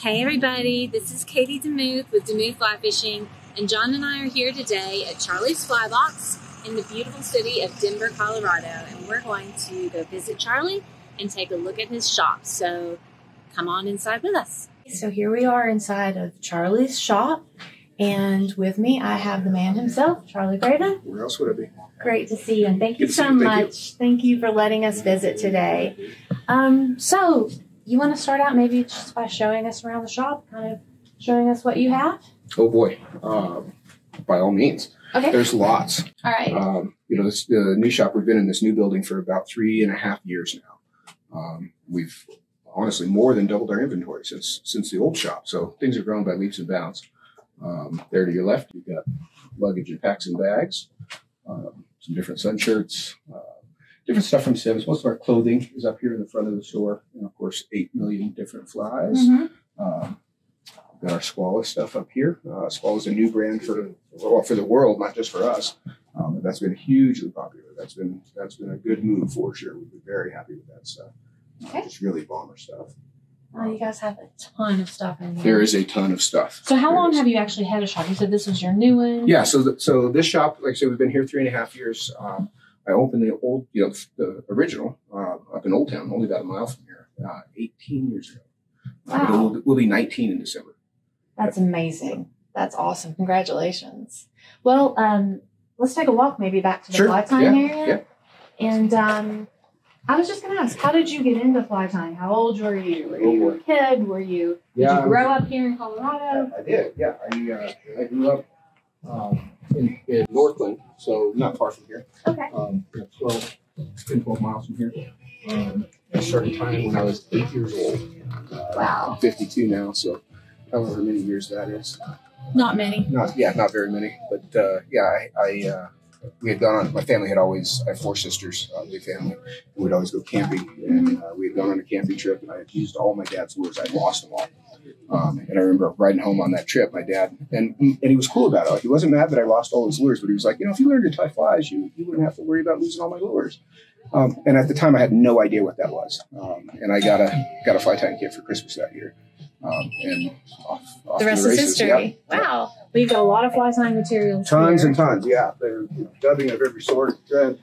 Hey everybody, this is Katie Demuth with Demuth Fly Fishing, and John and I are here today at Charlie's Fly Box in the beautiful city of Denver, Colorado, and we're going to go visit Charlie and take a look at his shop. So come on inside with us. So here we are inside of Charlie's shop, and with me I have the man himself, Charlie Craven. Where else would I be? Great to see you, and thank you so much. Thank you for letting us visit today. So you want to start out maybe just by showing us around the shop, kind of showing us what you have? Oh boy, by all means. Okay. There's lots. All right. The new shop, we've been in this new building for about 3.5 years now. We've honestly more than doubled our inventory since the old shop. So things have grown by leaps and bounds. There to your left, you've got luggage and packs and bags, some different sun shirts, different stuff from Sims. Most of our clothing is up here in the front of the store. And of course, 8 million different flies. Mm-hmm. We've got our Squala stuff up here. Squala is a new brand for the world, not just for us. That's been hugely popular. That's been a good move for sure. We've been very happy with that stuff. Okay. It's really bomber stuff. You guys have a ton of stuff in here. There is a ton of stuff. So how long have you actually had a shop? You said this was your new one? Yeah, so this shop, like I said, we've been here 3.5 years. I opened the old, the original up in Old Town, only about a mile from here, 18 years ago. Wow. We'll be 19 in December. That's amazing. That's awesome. Congratulations. Well, let's take a walk maybe back to the fly tying area. Yeah. And I was just going to ask, how did you get into fly tying? How old were you? Were you a kid? Did you grow up here in Colorado? I did, yeah. I grew up in Northland, so not far from here. Okay. 12 miles from here. I started tying when I was 8 years old. Wow. I'm 52 now, so however many years that is. Not many. Not very many. But we had gone on, my family had always, I have 4 sisters, big family. We'd always go camping, and we had gone on a camping trip, and I had used all my dad's lures. I'd lost them all. And I remember riding home on that trip, my dad, and he was cool about it. Like, he wasn't mad that I lost all his lures, but he was like, if you learned to tie flies, you wouldn't have to worry about losing all my lures. And at the time, I had no idea what that was. And I got a fly tying kit for Christmas that year. And off the rest is history. Yeah. Wow. Well, you've got a lot of fly tying materials. Tons and tons, yeah. They're dubbing of every sort, thread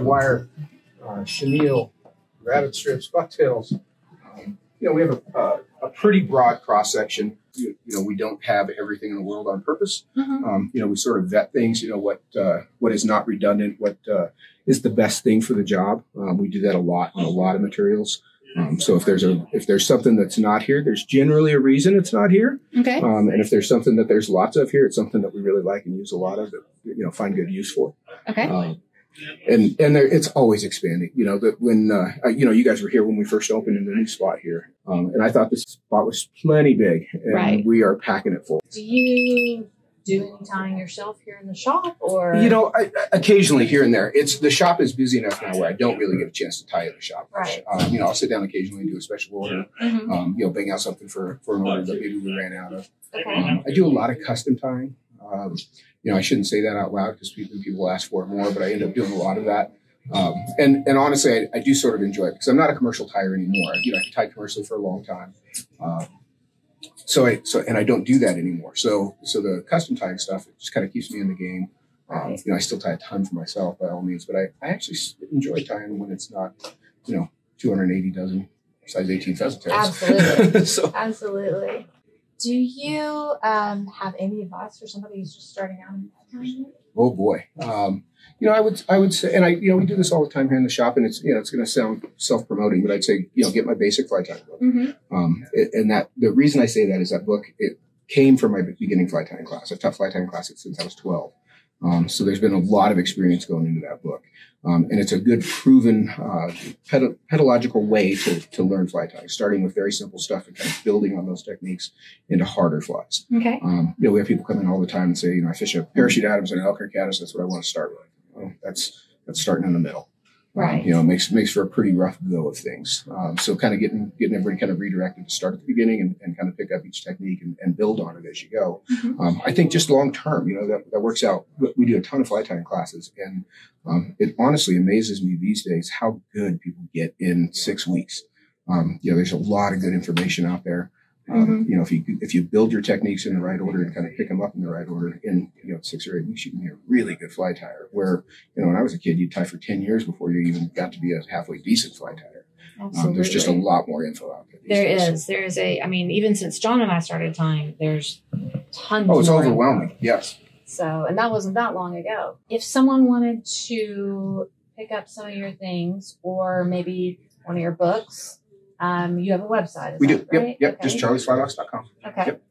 wire, chenille, rabbit strips, bucktails. We have a pretty broad cross section. We don't have everything in the world on purpose. Mm-hmm. We sort of vet things. What is not redundant, what is the best thing for the job. We do that a lot on a lot of materials. So if there's something that's not here, there's generally a reason it's not here. Okay. And if there's something that there's lots of here, it's something that we really like and use a lot of that find good use for. Okay. And it's always expanding. That when you guys were here when we first opened in the new spot here, and I thought this spot was plenty big, and we are packing it full. Do you do any tying yourself here in the shop, or occasionally here and there? The shop is busy enough now where I don't really get a chance to tie in the shop. Right. I'll sit down occasionally and do a special order. Mm-hmm. Bang out something for an order that maybe we ran out of. Okay. I do a lot of custom tying. I shouldn't say that out loud because people ask for it more, but I end up doing a lot of that. And honestly, I do sort of enjoy it because I'm not a commercial tyer anymore. I tied commercially for a long time. And I don't do that anymore. So the custom tying stuff, it just kind of keeps me in the game. I still tie a ton for myself by all means, but I actually enjoy tying when it's not, 280 dozen, size 18 pheasant tails. Absolutely. Absolutely. Do you have any advice for somebody who's just starting out in tying? Oh boy. I would say, and we do this all the time here in the shop, and it's going to sound self-promoting, but I'd say, get my basic fly tying book. Mm-hmm. And that the reason I say that is that book, it came from my beginning fly tying class. I've taught fly tying classes since I was 12. So there's been a lot of experience going into that book. And it's a good proven, pedagogical way to learn fly tying, starting with very simple stuff and kind of building on those techniques into harder flies. Okay. We have people come in all the time and say, I fish a parachute Adams and an elk or caddis. That's what I want to start with. Well, that's starting in the middle. Right. Makes for a pretty rough go of things. So kind of getting everybody kind of redirected to start at the beginning and kind of pick up each technique and build on it as you go. Mm-hmm. I think just long term, that works out. We do a ton of fly tying classes, and it honestly amazes me these days how good people get in 6 weeks. There's a lot of good information out there. You know, if you build your techniques in the right order and kind of pick them up in the right order, in 6 or 8 weeks, you can be a really good fly tyer. Where when I was a kid, you'd tie for 10 years before you even got to be a halfway decent fly tyer. There's just a lot more info out there. There is I mean, even since John and I started tying, there's tons. Oh, it's more overwhelming. info. Yes. So, and that wasn't that long ago. If someone wanted to pick up some of your things, or maybe one of your books, you have a website. We do. Right? Yep. Okay. Just charliesflybox.com. Okay. Yep.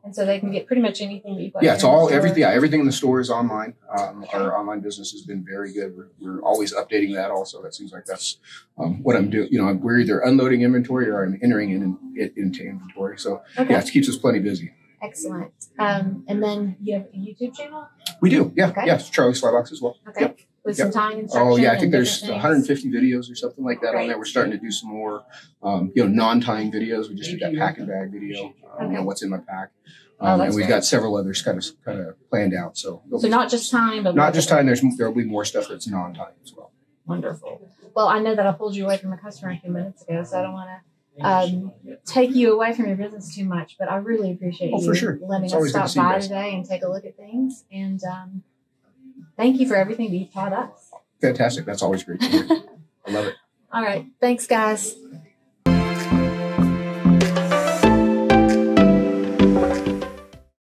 And so they can get pretty much anything that you've got. Yeah, it's all everything. Yeah, everything in the store is online. Our online business has been very good. We're always updating that. Also, that seems like that's what I'm doing. We're either unloading inventory or I'm entering it into inventory. So yeah, it keeps us plenty busy. Excellent. And then you have a YouTube channel? We do. Yeah. Okay. Yeah, it's Charlie's Flybox as well. Okay. Yep. With some tying instructions. Oh yeah, I think there's 150 videos or something like that on there. We're starting to do some more, non-tying videos. We just did that pack and bag video. What's in my pack. And we've got several others kind of planned out. So not just tying, but not just tying. There'll be more stuff that's non-tying as well. Wonderful. Well, I know that I pulled you away from a customer a few minutes ago, so I don't want to take you away from your business too much. But I really appreciate you for sure. letting us stop by today and take a look at things. And thank you for everything that you've taught us. Fantastic. That's always great to hear. I love it. All right. Thanks, guys.